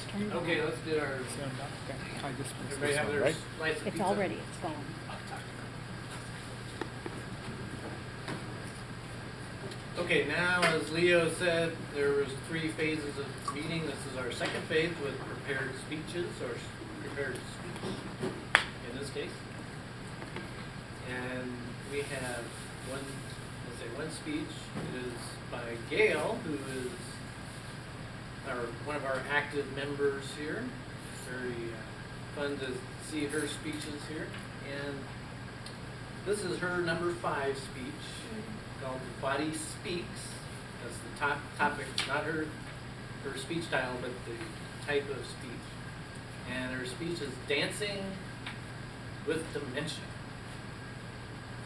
Okay, let's do our. Everybody have their slice of It's pizza? already, it's gone. Okay, now as Leo said, there was 3 phases of meeting. This is our second phase with prepared speeches, or prepared speech in this case. And we have one speech. It is by Gail, who is one of our active members here. Very fun to see her speeches here. And this is her number 5 speech, called The Body Speaks. That's the topic, not her speech title, but the type of speech. And her speech is Dancing with Dementia.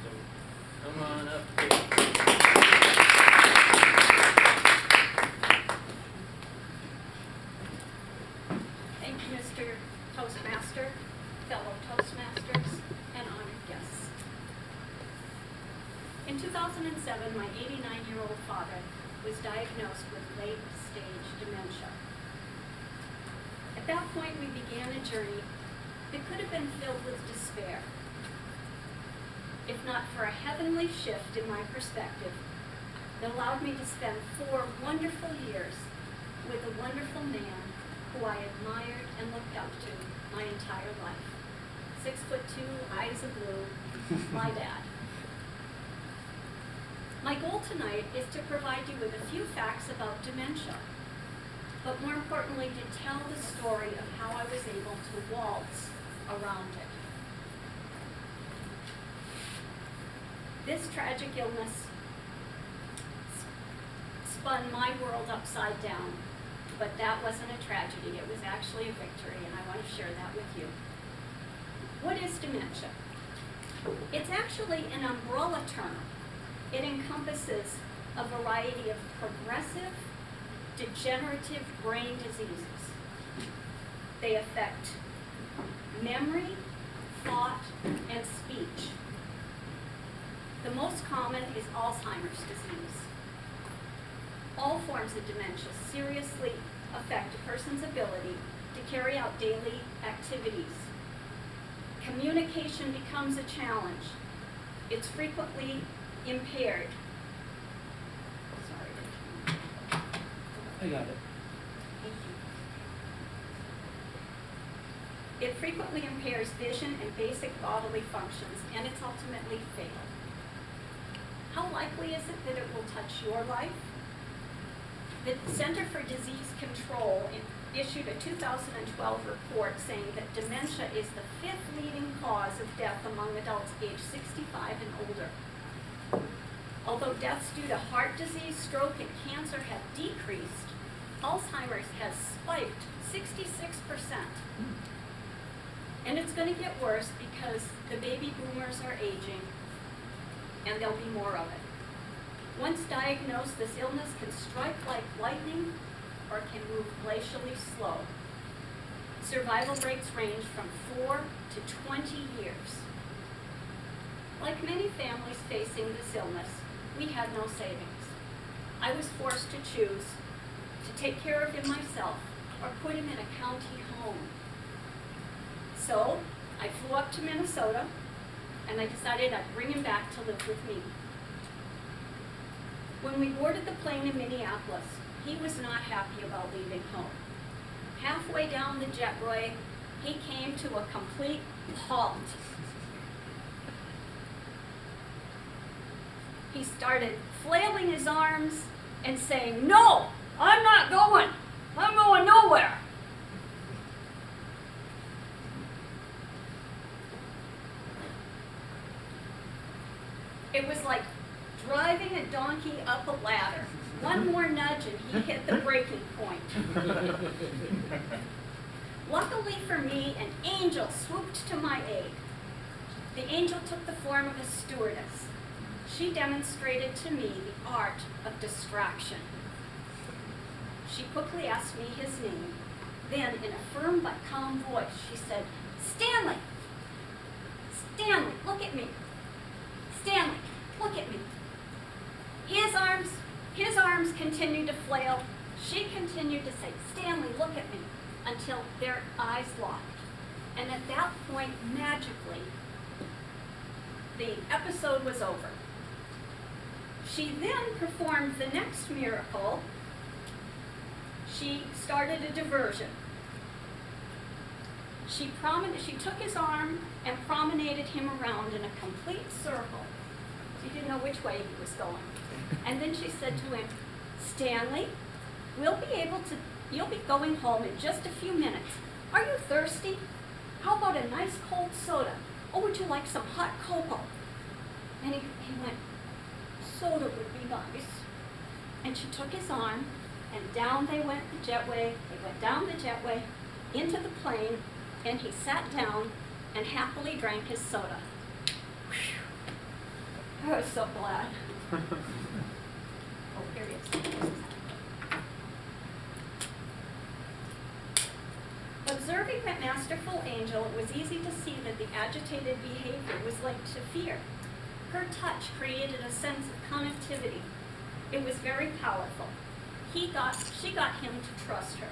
So come on up here. Thank you, Mr. Toastmaster, fellow Toastmasters, and honored guests. In 2007, my 89-year-old father was diagnosed with late-stage dementia. At that point, we began a journey that could have been filled with despair, if not for a heavenly shift in my perspective that allowed me to spend 4 wonderful years with a wonderful man who I admired and looked up to my entire life. 6'2", eyes of blue, my dad. My goal tonight is to provide you with a few facts about dementia, but more importantly, to tell the story of how I was able to waltz around it. This tragic illness spun my world upside down, but that wasn't a tragedy. It was actually a victory, and I want to share that with you. What is dementia? It's actually an umbrella term. It encompasses a variety of progressive, degenerative brain diseases. They affect memory, thought, and speech. The most common is Alzheimer's disease. All forms of dementia seriously affect a person's ability to carry out daily activities. Communication becomes a challenge. It's frequently impaired. Sorry. I got it. Thank you. It frequently impairs vision and basic bodily functions, and it's ultimately fatal. How likely is it that it will touch your life? The Center for Disease Control issued a 2012 report saying that dementia is the 5th leading cause of death among adults aged 65 and older. Although deaths due to heart disease, stroke, and cancer have decreased, Alzheimer's has spiked 66%. And it's going to get worse because the baby boomers are aging, and there'll be more of it. Once diagnosed, this illness can strike like lightning or can move glacially slow. Survival rates range from 4 to 20 years. Like many families facing this illness, we had no savings. I was forced to choose to take care of him myself or put him in a county home. So I flew up to Minnesota, and I decided I'd bring him back to live with me. When we boarded the plane in Minneapolis, he was not happy about leaving home. Halfway down the jetway, he came to a complete halt. He started flailing his arms and saying, "No, I'm not going. I'm going nowhere." It was like driving a donkey up a ladder. One more nudge and he hit the breaking point. Luckily for me, an angel swooped to my aid. The angel took the form of a stewardess. She demonstrated to me the art of distraction. She quickly asked me his name. Then, in a firm but calm voice, she said, "Stanley! Stanley, look at me! Stanley, look at me!" His arms continued to flail. She continued to say, "Stanley, look at me." until their eyes locked. And at that point, magically, the episode was over. She then performed the next miracle. She started a diversion. She took his arm and promenaded him around in a complete circle. She didn't know which way he was going. And then she said to him, "Stanley, you'll be going home in just a few minutes. Are you thirsty? How about a nice cold soda? Or would you like some hot cocoa?" And he went, "Soda would be nice." And she took his arm, and down they went the jetway. They went down the jetway into the plane, and he sat down and happily drank his soda. Whew. I was so glad. Oh, here he is. Observing that masterful angel, it was easy to see that the agitated behavior was linked to fear. Her touch created a sense of connectivity. It was very powerful. She got him to trust her.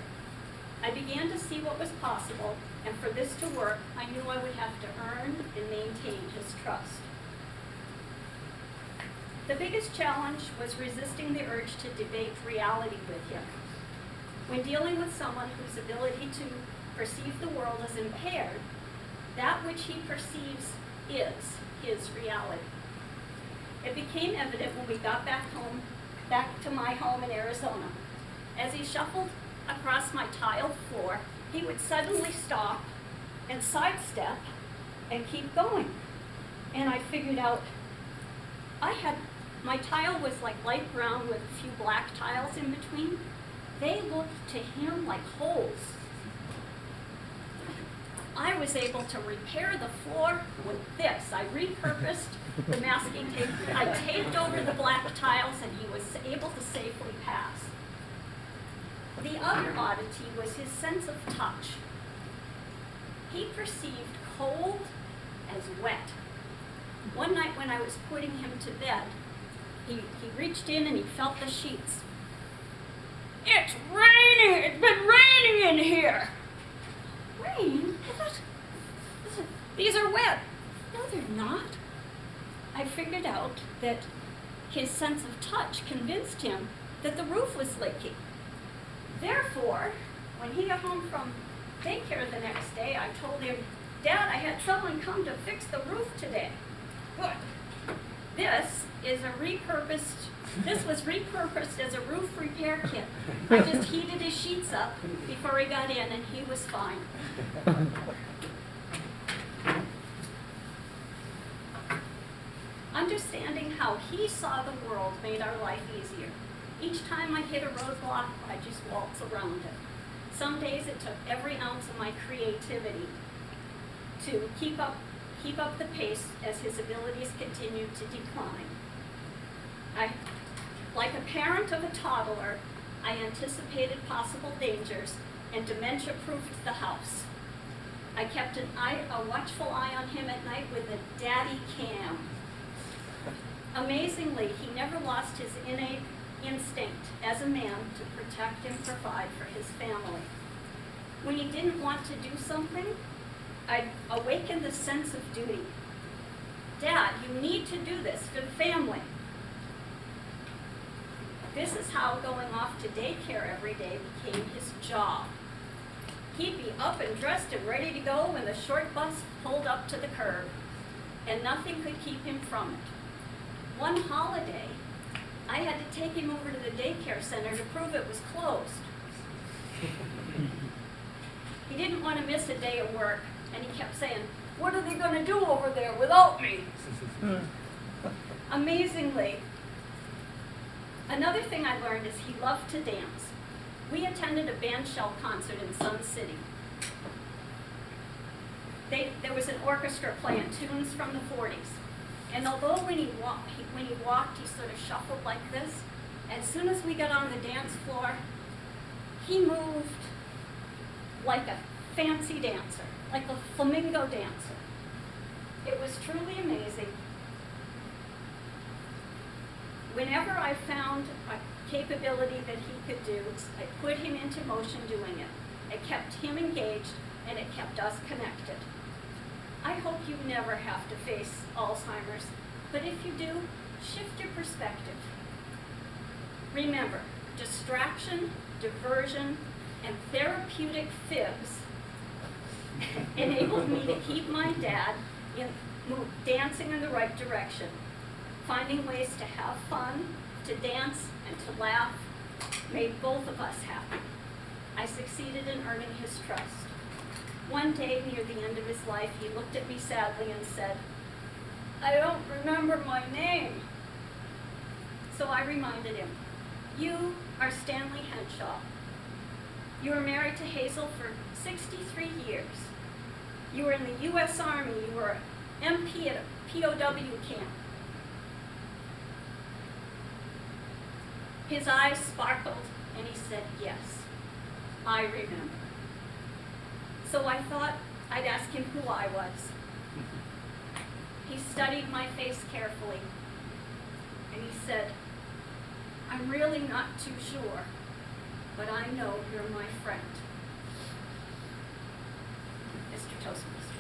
I began to see what was possible, and for this to work, I knew I would have to earn and maintain his trust. The biggest challenge was resisting the urge to debate reality with him. When dealing with someone whose ability to perceive the world as impaired, that which he perceives is his reality. It became evident when we got back to my home in Arizona. As he shuffled across my tiled floor, he would suddenly stop and sidestep and keep going. And I figured out my tile was like light brown with a few black tiles in between. They looked to him like holes. I was able to repair the floor with this. I repurposed the masking tape. I taped over the black tiles, and he was able to safely pass. The other oddity was his sense of touch. He perceived cold as wet. One night when I was putting him to bed, he reached in and he felt the sheets. "It's raining! It's been raining in here!" "Rain? These are wet." "No, they're not." I figured out that his sense of touch convinced him that the roof was leaking. Therefore, when he got home from daycare the next day, I told him, "Dad, I had someone come to fix the roof today." "Good. This was repurposed as a roof repair kit. I just heated his sheets up before he got in, and he was fine." Understanding how he saw the world made our life easier. Each time I hit a roadblock, I just waltz around it. Some days it took every ounce of my creativity to keep up the pace as his abilities continued to decline. Like a parent of a toddler, I anticipated possible dangers and dementia-proofed the house. I kept a watchful eye on him at night with a daddy cam. Amazingly, he never lost his innate instinct as a man to protect and provide for his family. When he didn't want to do something, I'd awaken the sense of duty. "Dad, you need to do this for the family." This is how going off to daycare every day became his job. He'd be up and dressed and ready to go when the short bus pulled up to the curb, and nothing could keep him from it. One holiday, I had to take him over to the daycare center to prove it was closed. He didn't want to miss a day of work, and he kept saying, "What are they going to do over there without me?" Amazingly, another thing I learned is he loved to dance. We attended a bandshell concert in Sun City. There was an orchestra playing tunes from the 40s. And although when he walked, he sort of shuffled like this. As soon as we got on the dance floor, he moved like a fancy dancer, like a flamingo dancer. It was truly amazing. Whenever I found a capability that he could do, I put him into motion doing it. It kept him engaged, and it kept us connected. I hope you never have to face Alzheimer's, but if you do, shift your perspective. Remember, distraction, diversion, and therapeutic fibs enabled me to keep my dad dancing in the right direction, finding ways to have fun, to dance, and to laugh made both of us happy. I succeeded in earning his trust. One day near the end of his life, he looked at me sadly and said, "I don't remember my name." So I reminded him, "You are Stanley Henshaw. You were married to Hazel for 63 years. You were in the U.S. Army. You were an MP at a POW camp." His eyes sparkled, and he said, "Yes, I remember." So I thought I'd ask him who I was. He studied my face carefully, and he said, "I'm really not too sure, but I know you're my friend." Mr. Toastmaster.